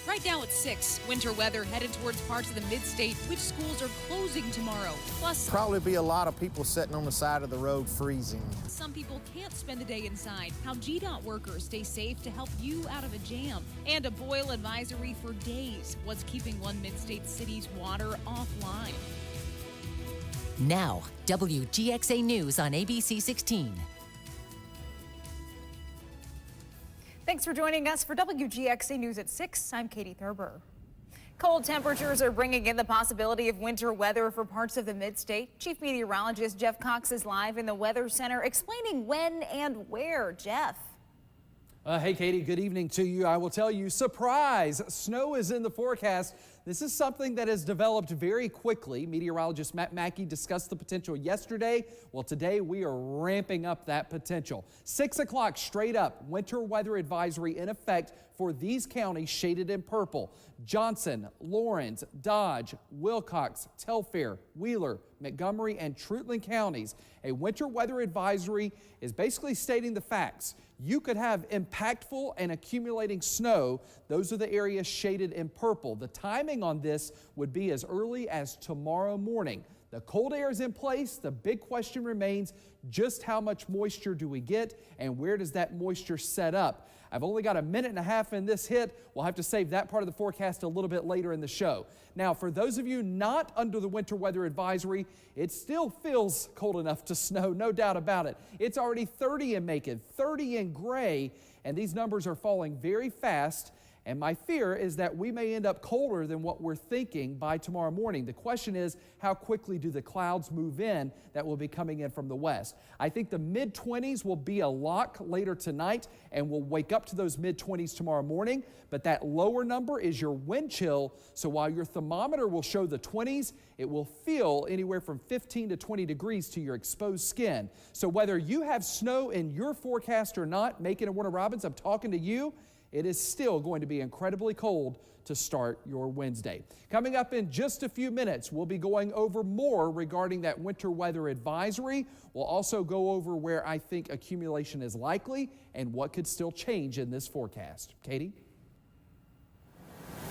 Right now it's 6. Winter weather headed towards parts of the mid-state, which schools are closing tomorrow. Plus, probably be a lot of people sitting on the side of the road freezing. some people can't spend the day inside. How GDOT workers stay safe to help you out of a jam. And a boil advisory for days. What's keeping one mid-state city's water offline. Now, WGXA News on ABC 16. Thanks for joining us for WGXA News at 6. I'm Katie Thurber. Cold temperatures are bringing in the possibility of winter weather for parts of the mid-state. Chief Meteorologist Jeff Cox is live in the Weather Center explaining when and where. Jeff. Hey, Katie, good evening to you. I will tell you, surprise, snow is in the forecast. This is something that has developed very quickly. Meteorologist Matt Mackey discussed the potential yesterday. Well, today we are ramping up that potential. 6 o'clock straight up, winter weather advisory in effect for these counties shaded in purple: Johnson, Lawrence, Dodge, Wilcox, Telfair, Wheeler, Montgomery, and Treutlen counties. A winter weather advisory is basically stating the facts. You could have impactful and accumulating snow. Those are the areas shaded in purple. The timing on this would be as early as tomorrow morning. The cold air is in place. The big question remains, just how much moisture do we get and where does that moisture set up? I've only got a minute and a half in this hit. We'll have to save that part of the forecast a little bit later in the show. Now, for those of you not under the winter weather advisory, it still feels cold enough to snow, no doubt about it. It's already 30 in Macon, 30 in Gray, and these numbers are falling very fast. And my fear is that we may end up colder than what we're thinking by tomorrow morning. The question is, how quickly do the clouds move in that will be coming in from the west? I think the mid-20s will be a lock later tonight, and we'll wake up to those mid-20s tomorrow morning. But that lower number is your wind chill. So while your thermometer will show the 20s, it will feel anywhere from 15 to 20 degrees to your exposed skin. So whether you have snow in your forecast or not, Macon and Warner Robins, I'm talking to you. It is still going to be incredibly cold to start your Wednesday. Coming up in just a few minutes, we'll be going over more regarding that winter weather advisory. We'll also go over where I think accumulation is likely and what could still change in this forecast. Katie?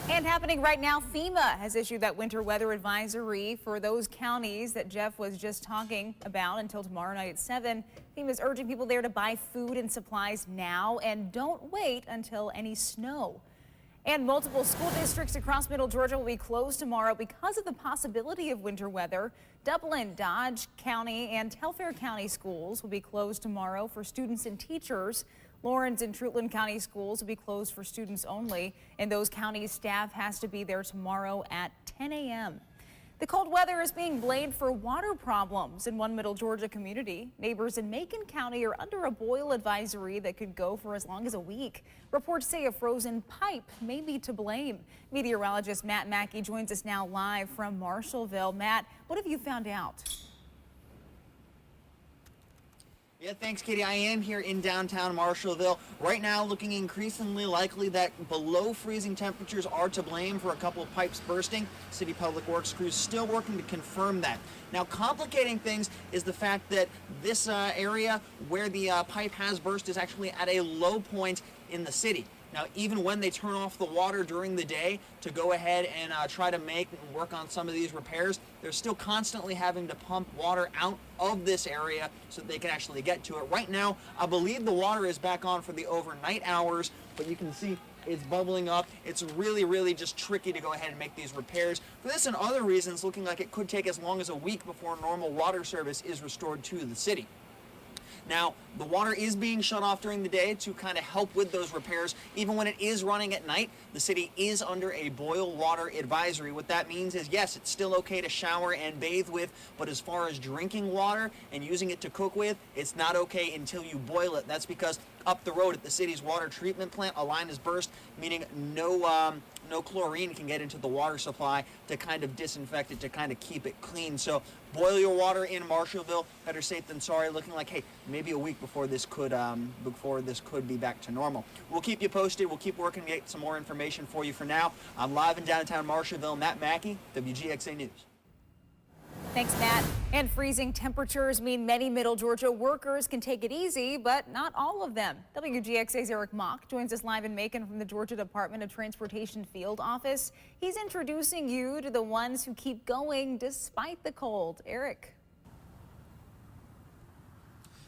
And happening right now, FEMA has issued that winter weather advisory for those counties that Jeff was just talking about until tomorrow night at 7. FEMA is urging people there to buy food and supplies now and don't wait until any snow. And multiple school districts across Middle Georgia will be closed tomorrow because of the possibility of winter weather. Dublin, Dodge County, and Telfair County schools will be closed tomorrow for students and teachers. Lawrence and Treutlen County schools will be closed for students only. In those counties, staff has to be there tomorrow at 10 a.m. The cold weather is being blamed for water problems in one Middle Georgia community. Neighbors in Macon County are under a boil advisory that could go for as long as a week. Reports say a frozen pipe may be to blame. Meteorologist Matt Mackey joins us now live from Marshallville. Matt, what have you found out? Yeah, thanks, Katie. I am here in downtown Marshallville. Right now, looking increasingly likely that below freezing temperatures are to blame for a couple of pipes bursting. City Public Works crews still working to confirm that. Now, complicating things is the fact that this area where the pipe has burst is actually at a low point in the city. Now, even when they turn off the water during the day to go ahead and try to work on some of these repairs, they're still constantly having to pump water out of this area so that they can actually get to it. Right now, I believe the water is back on for the overnight hours, but you can see it's bubbling up. It's really just tricky to go ahead and make these repairs. For this and other reasons, looking like it could take as long as a week before normal water service is restored to the city. Now, the water is being shut off during the day to kind of help with those repairs. Even when it is running at night, the city is under a boil water advisory. What that means is, yes, it's still okay to shower and bathe with, but as far as drinking water and using it to cook with, it's not okay until you boil it. That's because up the road at the city's water treatment plant, a line is burst, meaning no chlorine can get into the water supply to kind of disinfect it, to kind of keep it clean. So boil your water in Marshallville. Better safe than sorry. Looking like, hey, maybe a week before this could be back to normal. We'll keep you posted. We'll keep working to get some more information for you. For now, I'm live in downtown Marshallville. Matt Mackey, WGXA News. Thanks, Matt. And freezing temperatures mean many Middle Georgia workers can take it easy, but not all of them. WGXA's Eric Mock joins us live in Macon from the Georgia Department of Transportation Field Office. He's introducing you to the ones who keep going despite the cold. Eric.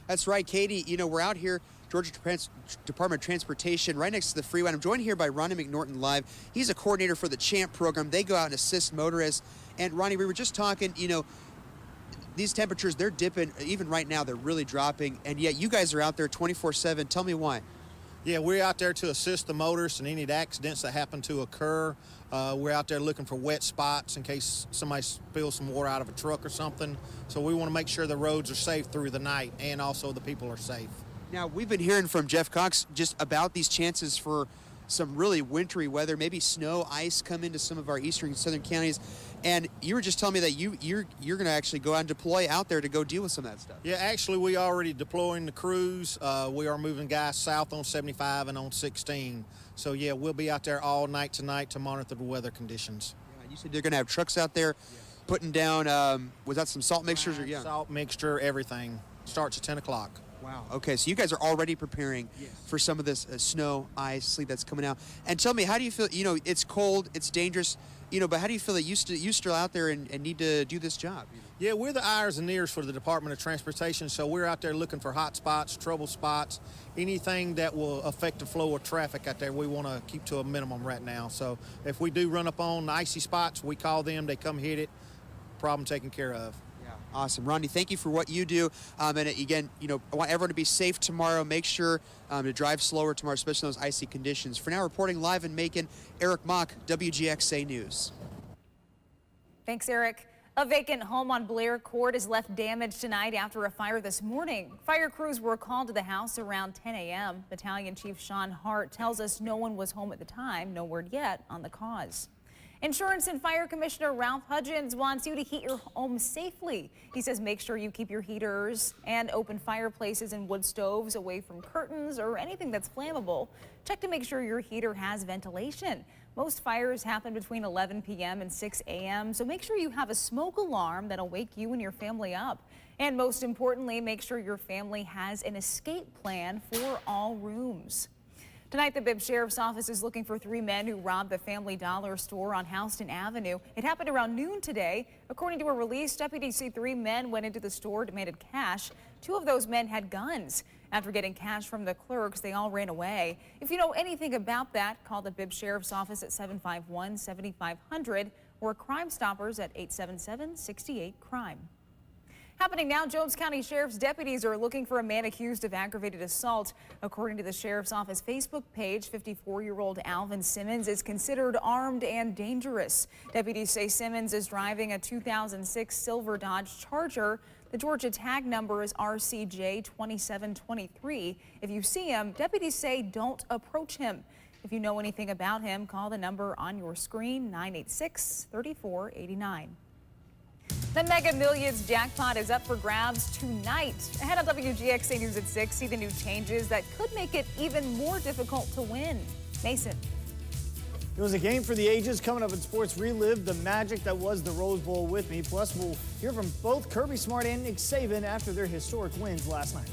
That's right, Katie. You know, we're out here, Georgia Department of Transportation, right next to the freeway. I'm joined here by Ronnie McNorton live. He's a coordinator for the CHAMP program. They go out and assist motorists. And Ronnie, we were just talking, you know, these temperatures, they're dipping. Even right now, they're really dropping. And yet you guys are out there 24/7. Tell me why. Yeah, we're out there to assist the motorists in any accidents that happen to occur. We're out there looking for wet spots in case somebody spills some water out of a truck or something. So we want to make sure the roads are safe through the night and also the people are safe. Now, we've been hearing from Jeff Cox just about these chances for some really wintry weather, maybe snow, ice come into some of our eastern and southern counties. And you were just telling me that you're going to actually go out and deploy out there to go deal with some of that stuff. Yeah, actually, we already deploying the crews. We are moving guys south on 75 and on 16. So, yeah, we'll be out there all night tonight to monitor the weather conditions. Yeah, you said they're going to have trucks out there putting down, was that some salt mixtures? Or yeah? Salt mixture, everything. Starts at 10 o'clock. Wow. Okay, so you guys are already preparing for some of this snow, ice, sleet that's coming out. And tell me, how do you feel? You know, it's cold, it's dangerous, you know, but how do you feel that you still out there and need to do this job? Yeah, we're the eyes and ears for the Department of Transportation, so we're out there looking for hot spots, trouble spots, anything that will affect the flow of traffic out there. We want to keep to a minimum right now. So if we do run up on icy spots, we call them, they come hit it, problem taken care of. Awesome. Ronnie, thank you for what you do. And again, you know, I want everyone to be safe tomorrow. Make sure to drive slower tomorrow, especially in those icy conditions. For now, reporting live in Macon, Eric Mock, WGXA News. Thanks, Eric. A vacant home on Blair Court is left damaged tonight after a fire this morning. Fire crews were called to the house around 10 a.m. Battalion Chief Sean Hart tells us no one was home at the time. No word yet on the cause. Insurance and Fire Commissioner Ralph Hudgens wants you to heat your home safely. He says make sure you keep your heaters and open fireplaces and wood stoves away from curtains or anything that's flammable. Check to make sure your heater has ventilation. Most fires happen between 11 p.m. and 6 a.m., so make sure you have a smoke alarm that'll wake you and your family up. And most importantly, make sure your family has an escape plan for all rooms. Tonight, the Bibb Sheriff's Office is looking for 3 men who robbed the Family Dollar store on Houston Avenue. It happened around noon today. According to a release, deputies say 3 men went into the store, demanded cash. 2 of those men had guns. After getting cash from the clerks, they all ran away. If you know anything about that, call the Bibb Sheriff's Office at 751-7500 or Crime Stoppers at 877-68-CRIME. Happening now, Jones County Sheriff's deputies are looking for a man accused of aggravated assault. According to the Sheriff's Office Facebook page, 54-year-old Alvin Simmons is considered armed and dangerous. Deputies say Simmons is driving a 2006 silver Dodge Charger. The Georgia tag number is RCJ 2723. If you see him, deputies say don't approach him. If you know anything about him, call the number on your screen, 986-3489. The Mega Millions jackpot is up for grabs tonight. Ahead on WGXA News at 6, see the new changes that could make it even more difficult to win. Mason. It was a game for the ages. Coming up in sports, relive the magic that was the Rose Bowl with me. Plus, we'll hear from both Kirby Smart and Nick Saban after their historic wins last night.